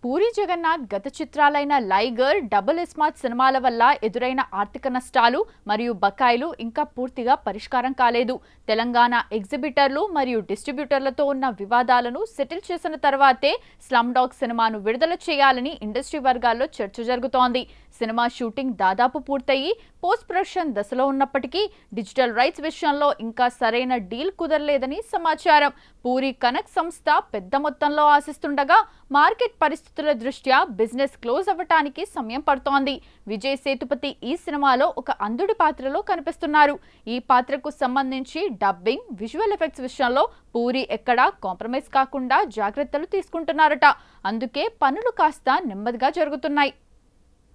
పూరి జగన్నాథ్ గత చిత్రాలైన లైగర్, డబుల్ ఇస్మార్ట్ సినిమాల వల్ల ఎదురైన ఆర్థిక నష్టాలు మరియు బకాయిలు ఇంకా పూర్తిగా పరిష్కారం కాలేదు. తెలంగాణ ఎగ్జిబిటర్లు మరియు డిస్ట్రిబ్యూటర్లతో ఉన్న వివాదాలను సెటిల్ చేసిన తర్వాతే స్లమ్ డాగ్ సినిమాను విడుదల చేయాలని ఇండస్ట్రీ వర్గాల్లో చర్చ జరుగుతోంది. సినిమా షూటింగ్ దాదాపు పూర్తయి పోస్ట్ ప్రొడక్షన్ దశలో ఉన్నప్పటికీ డిజిటల్ రైట్స్ విషయంలో ఇంకా సరైన డీల్ కుదరలేదని సమాచారం. పూరి కనెక్ట్ సంస్థ పెద్ద మొత్తంలో ఆశిస్తుండగా మార్కెట్ పరిస్థితుల దృష్ట్యా బిజినెస్ క్లోజ్ అవ్వటానికి సమయం పడుతోంది. విజయ్ సేతుపతి ఈ సినిమాలో ఒక అంధుడి పాత్రలో కనిపిస్తున్నారు. ఈ పాత్రకు సంబంధించి డబ్బింగ్, విజువల్ ఎఫెక్ట్స్ విషయంలో పూరి ఎక్కడా కాంప్రమైజ్ కాకుండా జాగ్రత్తలు తీసుకుంటున్నారట. అందుకే పనులు కాస్త నెమ్మదిగా జరుగుతున్నాయి.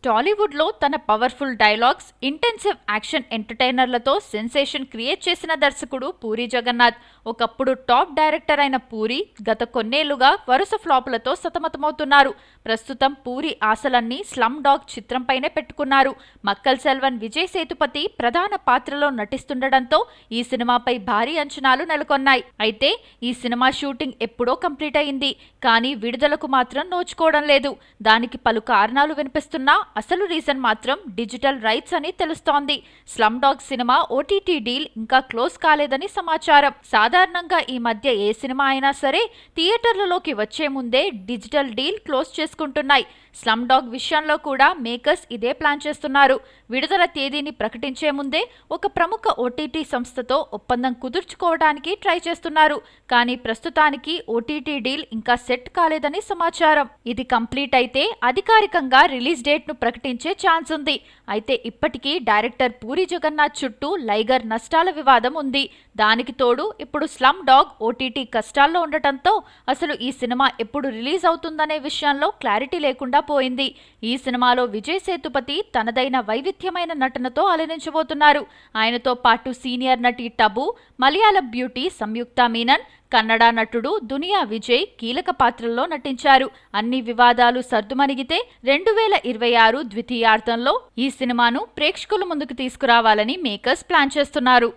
టాలీవుడ్లో తన పవర్ఫుల్ డైలాగ్స్, ఇంటెన్సివ్ యాక్షన్ ఎంటర్టైనర్లతో సెన్సేషన్ క్రియేట్ చేసిన దర్శకుడు పూరి జగన్నాథ్. ఒకప్పుడు టాప్ డైరెక్టర్ అయిన పూరి గత కొన్నేళ్లుగా వరుస ఫ్లాపులతో సతమతమవుతున్నారు. ప్రస్తుతం పూరి ఆశలన్నీ స్లమ్ డాగ్ చిత్రంపైనే పెట్టుకున్నారు. మక్కల్ సెల్వన్ విజయ్ సేతుపతి ప్రధాన పాత్రలో నటిస్తుండటంతో ఈ సినిమాపై భారీ అంచనాలు నెలకొన్నాయి. అయితే ఈ సినిమా షూటింగ్ ఎప్పుడో కంప్లీట్ అయింది. కానీ విడుదలకు మాత్రం నోచుకోవడం లేదు. దానికి పలు కారణాలు వినిపిస్తున్నా అసలు రీజన్ మాత్రం డిజిటల్ రైట్స్ అని తెలుస్తోంది. Slum dog cinema OTT deal ఇంకా క్లోజ్ కాలేదని సమాచారం. సాధారణంగా ఈ మధ్య ఏ సినిమా అయినా సరే థియేటర్లలోకి వచ్చే ముందే డిజిటల్ డీల్ క్లోజ్ చేసుకుంటున్నాయి. స్లమ్ డాగ్ విషయంలో కూడా మేకర్స్ ఇదే ప్లాన్ చేస్తున్నారు. విడుదల తేదీని ప్రకటించే ముందే ఒక ప్రముఖ ఓటీటీ సంస్థతో ఒప్పందం కుదుర్చుకోవడానికి ట్రై చేస్తున్నారు. కానీ ప్రస్తుతానికి ఓటీటీ డీల్ ఇంకా సెట్ కాలేదని సమాచారం. ఇది కంప్లీట్ అయితే అధికారికంగా రిలీజ్ డేట్ ను ప్రకటించే ఛాన్స్ ఉంది. అయితే ఇప్పటికీ డైరెక్టర్ పూరి జగన్నాథ్ చుట్టూ లైగర్ నష్టాల వివాదం ఉంది. దానికి తోడు ఇప్పుడు స్లమ్ డాగ్ ఓటీటీ కష్టాల్లో ఉండటంతో అసలు ఈ సినిమా ఎప్పుడు రిలీజ్ అవుతుందనే విషయంలో క్లారిటీ లేకుండా పోయింది. ఈ సినిమాలో విజయ్ సేతుపతి తనదైన వైవిధ్యమైన నటనతో అలరించబోతున్నారు. ఆయనతో పాటు సీనియర్ నటి టబు, మలయాళం బ్యూటీ సంయుక్త మీనన్, కన్నడ నటుడు దునియా విజయ్ కీలక పాత్రల్లో నటించారు. అన్ని వివాదాలు సర్దుమణిగితే 2026 ద్వితీయార్థంలో ఈ సినిమాను ప్రేక్షకుల ముందుకు తీసుకురావాలని మేకర్స్ ప్లాన్ చేస్తున్నారు.